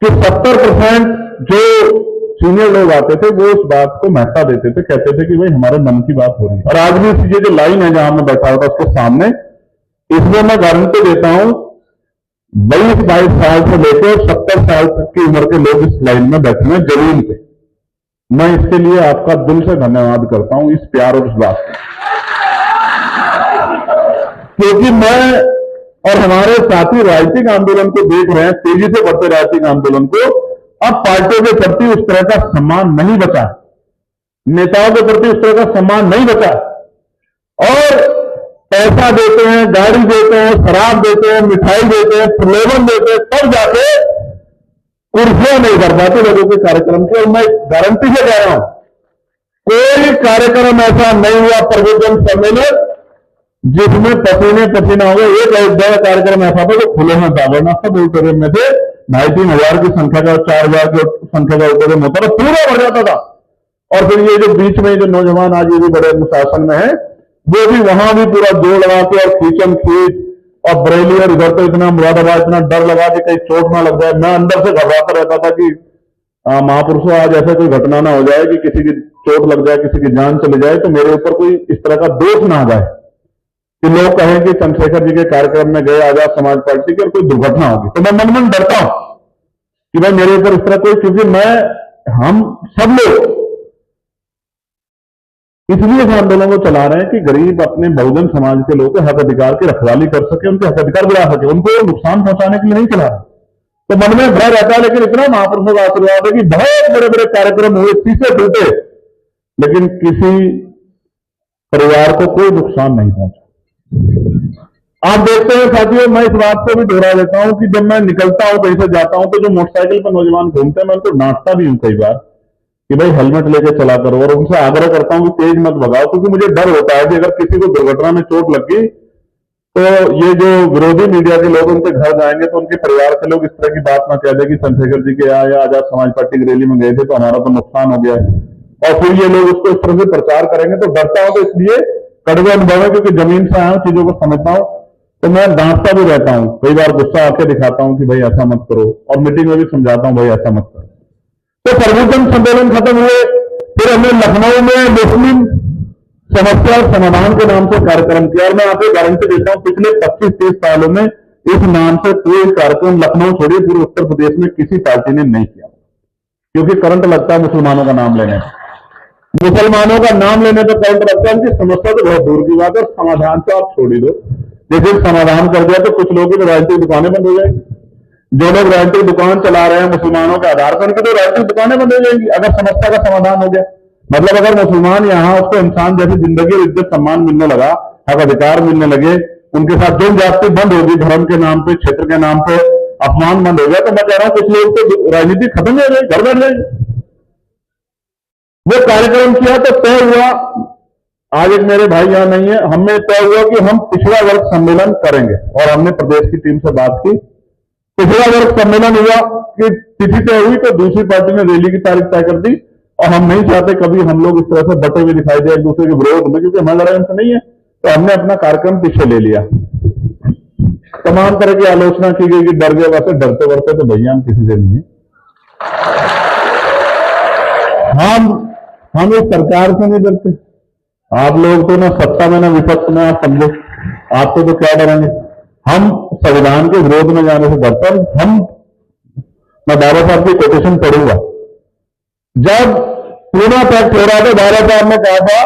कि 70% जो सीनियर लोग आते थे वो उस बात को महत्ता देते थे, कहते थे कि भाई हमारे मन की बात हो रही है। और आज भी ये जो लाइन है जहां मैं बैठा हुआ था उसके सामने, इसमें मैं गारंटी देता हूं 22 साल से लेकर 70 साल तक की उम्र के लोग इस लाइन में बैठे हैं जमीन पे। मैं इसके लिए आपका दिल से धन्यवाद करता हूं, इस प्यार और इस बात का, क्योंकि मैं और हमारे साथी राजनीतिक आंदोलन को देख रहे हैं, तेजी से बढ़ते राजनीतिक आंदोलन को। अब पार्टियों के प्रति उस तरह का सम्मान नहीं बचा, नेताओं के प्रति उस तरह का सम्मान नहीं बचा, और पैसा देते हैं, गाड़ी देते हैं, शराब देते हैं, मिठाई देते हैं, प्रलोभन देते हैं, तब जाके कुर्सियां नहीं कर पाते लोगों के कार्यक्रम की। और मैं गारंटी से कह रहा हूं, कोई कार्यक्रम ऐसा नहीं हुआ प्रबुद्धन सम्मेलन जिसमें पसीने पसीना हो गए। एक अयोध्या का कार्यक्रम ऐसा था जो खुले में था, वरना सब ऑडिटोरियम में थे 2,500 की संख्या का, 4,000 की संख्या का ऑडिटोरियम होता था, पूरा भर जाता था। और फिर ये जो बीच में जो नौजवान आज ये भी बड़े अनुशासन में है, वो भी वहां भी पूरा जोड़ लगा के और खींचम खींच, और बरेली और इधर तो इतना मुरादाबाद इतना डर लगा कि कहीं चोट ना लग जाए। मैं अंदर से घबराता रहता था कि महापुरुषों आज ऐसा कोई घटना ना हो जाए कि किसी की चोट लग जाए, किसी की जान चली जाए, तो मेरे ऊपर कोई इस तरह का दोष ना आ जाए कि लोग कहें कि चंद्रशेखर जी के कार्यक्रम में गए आजाद समाज पार्टी की और कोई दुर्घटना होगी। तो मैं मन मन डरता हूं कि भाई मेरे ऊपर इस तरह कोई, क्योंकि हम सब लोग इसलिए इस आंदोलन को चला रहे हैं कि गरीब अपने बहुजन समाज के लोगों के हक अधिकार की रखवाली कर सके, उनके हक अधिकार बढ़ा सके, उनको नुकसान पहुंचाने के लिए नहीं चला रहा। तो मन में भय रहता है, लेकिन इतना महापुरुषों का आशीर्वाद है कि बहुत बड़े बड़े कार्यक्रम हुए, शीशे टूटे, लेकिन किसी परिवार को कोई नुकसान नहीं पहुंचा। आप देखते हैं साथियों, मैं इस बात को भी दोहरा देता हूं कि जब मैं निकलता हूं, कहीं से जाता हूं, तो जो मोटरसाइकिल पर नौजवान घूमते हैं मैं उनको डांटता भी हूं कई बार कि भाई हेलमेट लेके चला करो, और उनसे आग्रह करता हूं कि तेज मत भगाओ, क्योंकि मुझे डर होता है कि अगर किसी को दुर्घटना में चोट लग गई तो ये जो विरोधी मीडिया के लोग उनके घर जाएंगे तो उनके परिवार के लोग इस तरह की बात ना कह दे कि चंद्रशेखर जी के या आजाद समाज पार्टी की रैली में गए थे तो हमारा तो नुकसान हो गया है, और फिर ये लोग उसको इस तरह से प्रचार करेंगे। तो डरता हूं, तो इसलिए कड़वे अनुभव है, क्योंकि जमीन से आया हूं, चीजों को समझता हूं, तो मैं डांटता भी रहता हूं, कई बार गुस्सा आके दिखाता हूं कि भाई ऐसा मत करो, और मीटिंग में भी समझाता हूं भाई ऐसा मत करो। तो प्रबुद्धन सम्मेलन खत्म हुए, फिर हमने लखनऊ में मुस्लिम समस्या समाधान के नाम से कार्यक्रम किया, और मैं आपको गारंटी देता हूं पिछले 25-30 सालों में इस नाम से कोई कार्यक्रम लखनऊ छोड़िए पूरे उत्तर प्रदेश में किसी पार्टी ने नहीं किया, क्योंकि करंट लगता है मुसलमानों का नाम लेने, मुसलमानों का नाम लेने पर करंट लगता है। उनकी समस्या तो बहुत दूर की बात है, समाधान तो आप छोड़ ही दो, लेकिन समाधान कर दिया तो कुछ लोगों की राजनीतिक दुकानें बंद हो जाएंगी। जो लोग राजनीतिक दुकान चला रहे हैं मुसलमानों के आधार पर, उनकी तो राजनीतिक दुकानें बंद हो जाएंगी अगर समस्या का समाधान हो गया। मतलब अगर मुसलमान यहाँ उसको इंसान जैसी जिंदगी और इज्जत सम्मान मिलने लगा, हक अधिकार मिलने लगे, उनके साथ जो जाति बंद होगी धर्म के नाम पे, क्षेत्र के नाम पे अपमान बंद हो गया, तो मैं कह रहा हूं कुछ लोग तो राजनीति खत्म हो जाएगी, घर बैठ जाएगी। वो कार्यक्रम किया तो तय हुआ, आज एक मेरे भाई यहां नहीं है, हमें तय हुआ कि हम पिछड़ा वर्ग सम्मेलन करेंगे, और हमने प्रदेश की टीम से बात की, पिछड़ा वर्ग सम्मेलन हुआ कि तिथि तय हुई, तो दूसरी पार्टी ने रैली की तारीख तय कर दी, और हम नहीं चाहते कभी हम लोग इस तरह से बटे हुए दिखाई दे एक दूसरे के विरोध में, क्योंकि हमारा लड़ाई उनसे नहीं है, तो हमने अपना कार्यक्रम पीछे ले लिया। तमाम तरह की आलोचना की गई कि डर गए, वैसे डरते डरते तो भैया हम किसी से नहीं है, हम इस सरकार से नहीं डरते। आप लोग तो ना सत्ता में ना विपक्ष में, आप समझो आपको तो क्या डरेंगे। हम संविधान के विरोध में जाने से डरते हैं। मैं बाबा साहब की कोटेशन पढ़ूंगा, जब पूना पैक्ट हो रहा था बाबा साहब ने कहा था,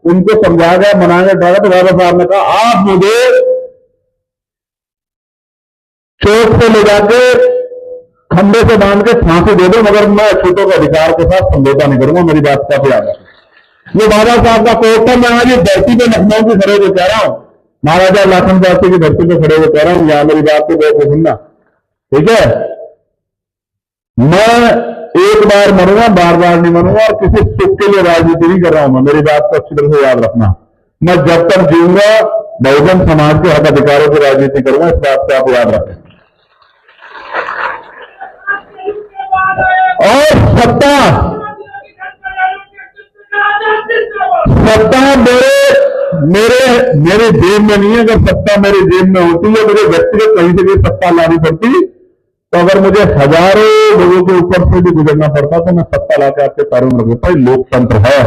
उनको समझाया गया, मनाया गया, तो बाबा साहब ने कहा आप मुझे चोट से ले जाके खंबे से बांध के फांसी दे दो, मगर मैं अछूतों के अधिकार के साथ समझौता नहीं करूंगा, मेरी बात का याद है। ये बाबा साहब का कोट है। मैं आज धरती पे लखनऊ की खड़े हुए कह रहा हूं, महाराजा लाखन दासी की धरती पे खड़े हुए कह रहा हूं, यहां मेरी बात को गौर से सुनना, ठीक है। मैं एक बार मरूंगा, बार बार नहीं मरूंगा, और किसी सुख के लिए राजनीति नहीं कर रहा हूं मैं, मेरी बात को अच्छी तरह से याद रखना। मैं जब तक जीऊंगा बहुजन समाज के हक अधिकारों की राजनीति करूंगा, इस बात को आप याद रखें। और सत्ता मेरे जेब में नहीं है। अगर सत्ता मेरे जेब में होती है, मुझे व्यक्तिगत कहीं से भी सत्ता लानी पड़ती, तो तो अगर मुझे हजारों लोगों के ऊपर से भी गुजरना पड़ता तो मैं सत्ता लाके आपके पैरों में रख देता। लोकतंत्र है।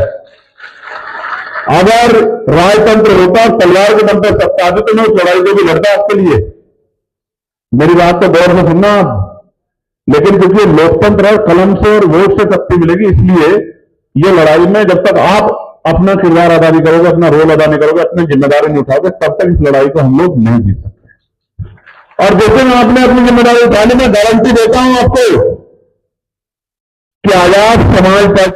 अगर राजतंत्र होता, तलवार के दम पर सत्ता आती, तो मैं उस लड़ाई को भी लड़ता आपके लिए। मेरी बात तो गौर से सुनना आप। लेकिन क्योंकि लोकतंत्र है, कलम से और वोट से शक्ति मिलेगी, इसलिए ये लड़ाई में जब तक आप अपना किरदार अदा नहीं करोगे, अपना रोल अदा नहीं करोगे, अपनी जिम्मेदारी नहीं उठाओगे, तब तक इस लड़ाई को हम लोग नहीं जीत सकते। और जैसे मैं आपने अपनी जिम्मेदारी उठा ली, मैं गारंटी देता हूं आपको कि आजाद समाज पार्टी